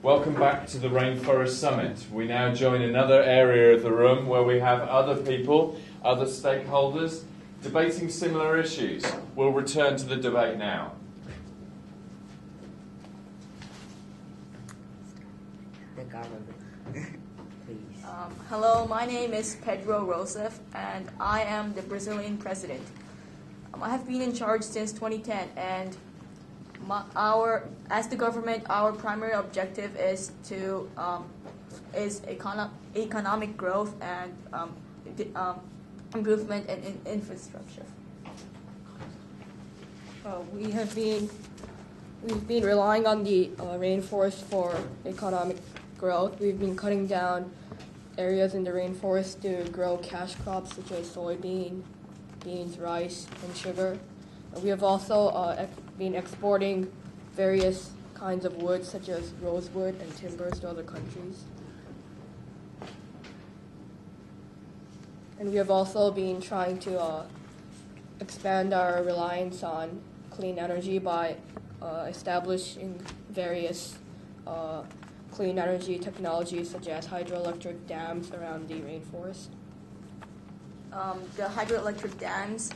Welcome back to the Rainforest Summit. We now join another area of the room where we have other people, other stakeholders, debating similar issues. We'll return to the debate now. The government, please. Hello, my name is Pedro Rousseff, and I am the Brazilian president. I have been in charge since 2010, and as the government, our primary objective is to economic growth and improvement in infrastructure. We've been relying on the rainforest for economic growth. We've been cutting down areas in the rainforest to grow cash crops such as soybean, beans, rice, and sugar. We have also been exporting various kinds of wood such as rosewood and timbers to other countries. And we have also been trying to expand our reliance on clean energy by establishing various clean energy technologies such as hydroelectric dams around the rainforest. The hydroelectric dams,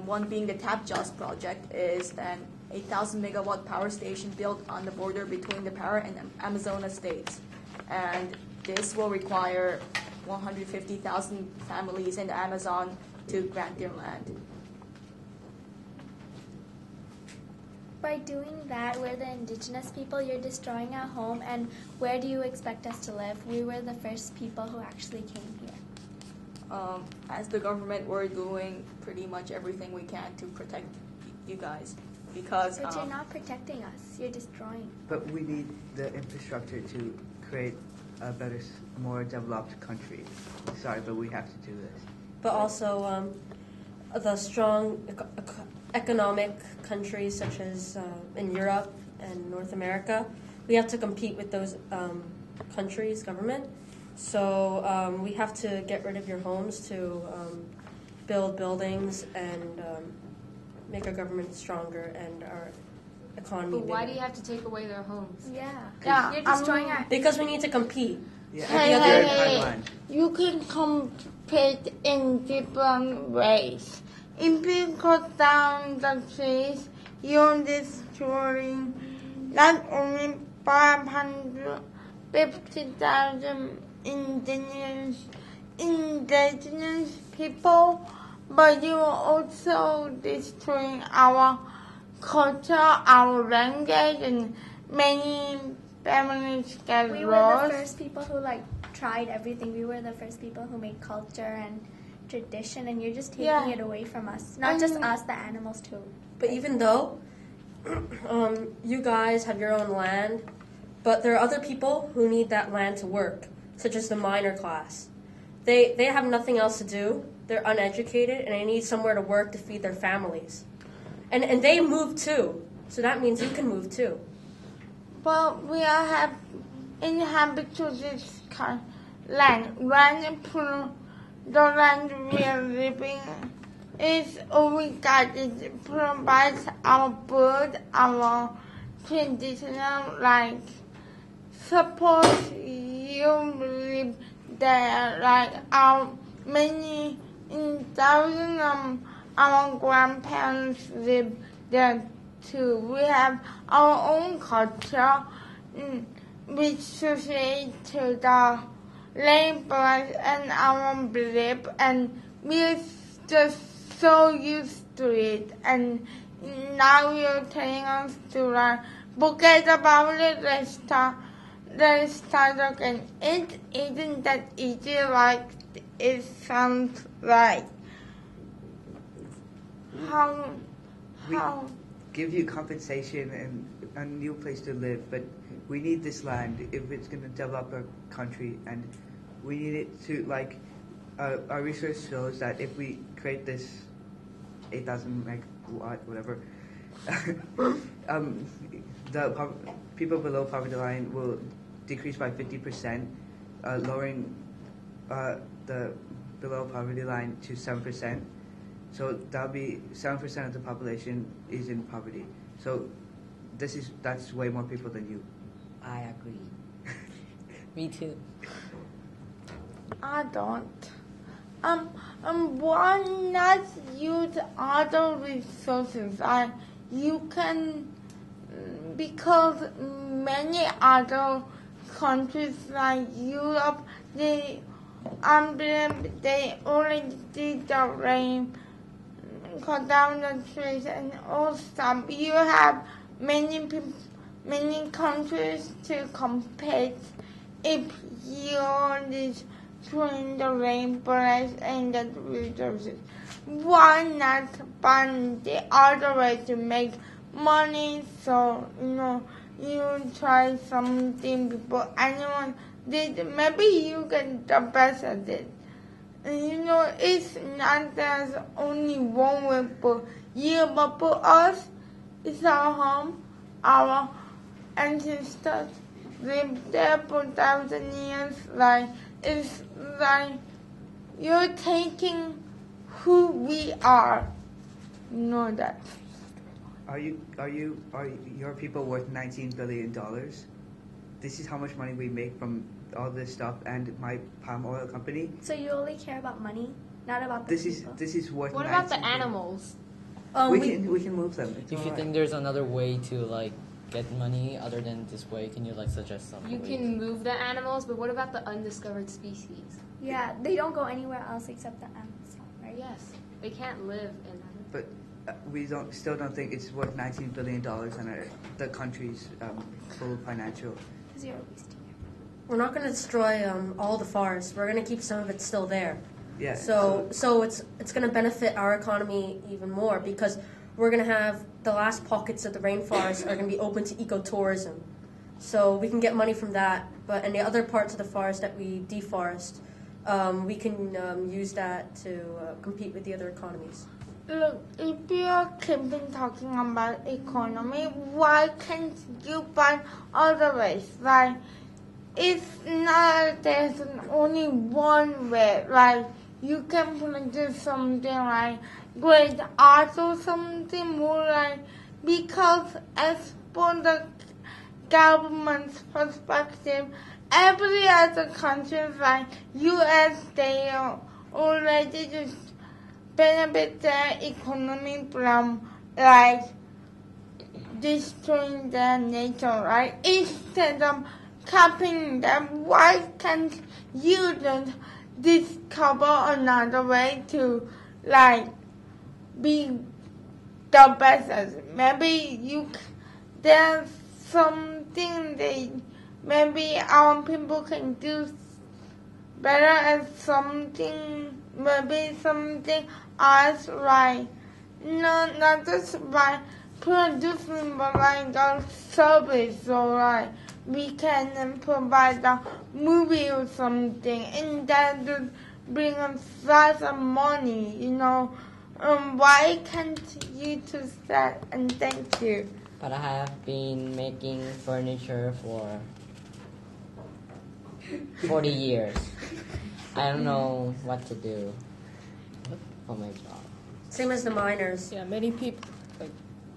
one being the Tapajós project, is an 8,000 megawatt power station built on the border between the Pará and Amazonas states. And this will require 150,000 families in the Amazon to grant their land. By doing that, we're the indigenous people. You're destroying our home, and where do you expect us to live? We were the first people who actually came here. As the government, we're doing pretty much everything we can to protect you guys, because But you're not protecting us. You're destroying. But we need the infrastructure to create a better, more developed country. Sorry, but we have to do this. But also the strong economic countries such as in Europe and North America, we have to compete with those countries' government. So we have to get rid of your homes to build buildings and make our government stronger and our economy But why bigger. do you have to take away their homes? Yeah. You're destroying our... Because we need to compete. Yeah, Hey, you can compete in different ways. If you cut down the trees, you're destroying not only 550,000 indigenous people, but you're also destroying our culture, our language, and many families get We were lost. the first people who tried everything. We were the first people who made culture and tradition, and you're just taking it away from us. Not just us, the animals too. But even though you guys have your own land, but there are other people who need that land to work, such as the miner class. They have nothing else to do. They're uneducated, and they need somewhere to work to feed their families. And they move too, so that means you can move too. But we all have inhabited this land. The land we are living is all we got. It provides our food, our traditional life. Suppose you live there, our many thousands of our grandparents live there too. We have our own culture, which associates to the rainforest and our belief, and we're just so used to it. And now you're telling us to forget about it. Let's start again. It isn't that easy like it sounds like. We give you compensation and a new place to live, but we need this land if it's going to develop our country, and we need it to, our research shows that if we create this 8,000 megawatt, whatever, the people below poverty line will decrease by 50%, lowering the below poverty line to 7%. So that'll be 7% of the population is in poverty. So that's way more people than you. I agree. Me too. I don't. Why not use other resources? You can, because many other countries like Europe, they already did the rain, cut down the trees and all stuff. You have many many countries to compete if you're destroying the rainforest and the resources. Why not find the other way to make money? So you try something before anyone did. Maybe you get the best at it. And it's not there's only one way for you, but for us, it's our home. Our ancestors lived there for 1,000 years. It's like you're taking who we are. You know that. Are your people worth $19 billion? This is how much money we make from all this stuff and my palm oil company. So you only care about money, not about the people. This is worth. What about the animals? We can move them. It's If you alright. think there's another way to get money other than this way, can you suggest some? You ways? can move the animals, but what about the undiscovered species? Yeah, they don't go anywhere else except the Amazon, right? Yes, they can't live in But we still don't think it's worth $19 billion and the country's full financial. Zero wasting. We're not going to destroy all the forests. We're going to keep some of it still there. Yeah. So it's going to benefit our economy even more because we're going to have the last pockets of the rainforest are going to be open to ecotourism. So we can get money from that. But in the other parts of the forest that we deforest, we can use that to compete with the other economies. Look, if you're keeping talking about economy, why can't you find other ways? It's not there's only one way. You can produce something like great art or something more because as for the government's perspective, every other country like US, they already just benefit their economy from destroying their nature, right? Instead of capping them, why can't you just discover another way to be the best? Maybe there's something maybe our people can do better at something, maybe something else, no, not just by producing, but a service, so we can provide a movie or something, and that would bring us lots of money, why can't you do that? And thank you. But I have been making furniture for 40 years. I don't know what to do for my job. Same as the miners. Yeah, many people,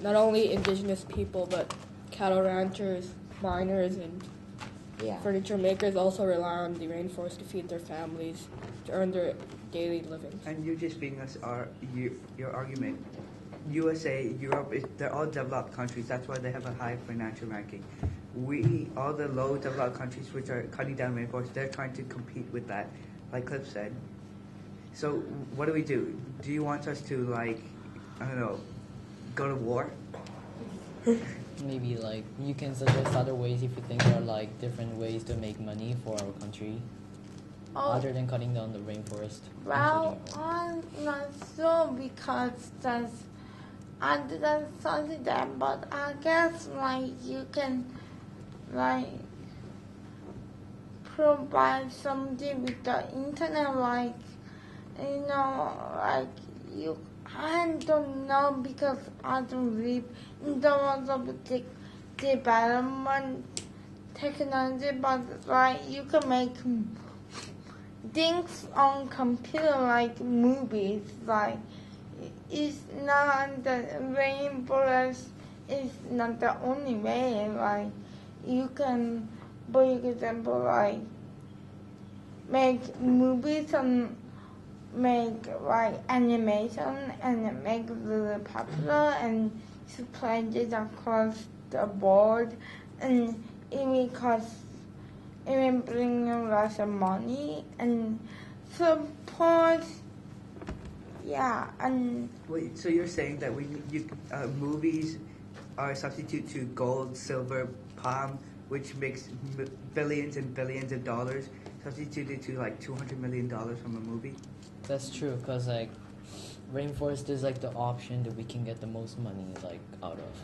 not only indigenous people, but cattle ranchers, miners, and furniture makers also rely on the rainforest to feed their families, to earn their daily living. And you're just being your argument. USA, Europe, they're all developed countries. That's why they have a high financial ranking. All the low developed countries which are cutting down rainforests, they're trying to compete with that, like Cliff said. So what do we do? Do you want us to, I don't know, go to war? Maybe you can suggest other ways if you think there are different ways to make money for our country other than cutting down the rainforest. Well, I'm not sure because I didn't study that, but I guess you can provide something with the internet, you. I don't know because I don't live in the world of development technology, but you can make things on computer like movies. It's not the rainforest is not the only way. you can, for example, like make movies and make like animation and make it really popular and spread it across the board, and it will bring you lots of money and support. Yeah, and Wait, so you're saying that movies are a substitute to gold, silver, palm, which makes billions and billions of dollars, substituted to like $200 million from a movie? That's true, because like rainforest is like the option that we can get the most money like out of.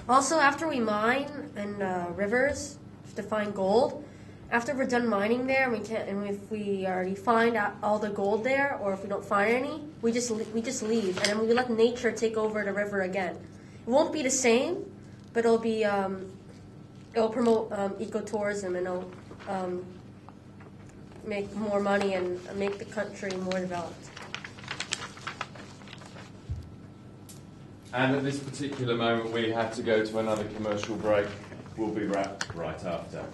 Also, after we mine in rivers to find gold, after we're done mining there, and if we already find out all the gold there, or if we don't find any, we just leave, and then we let nature take over the river again. It won't be the same, but it'll promote ecotourism, and it'll make more money and make the country more developed. And at this particular moment, we have to go to another commercial break. We'll be right after.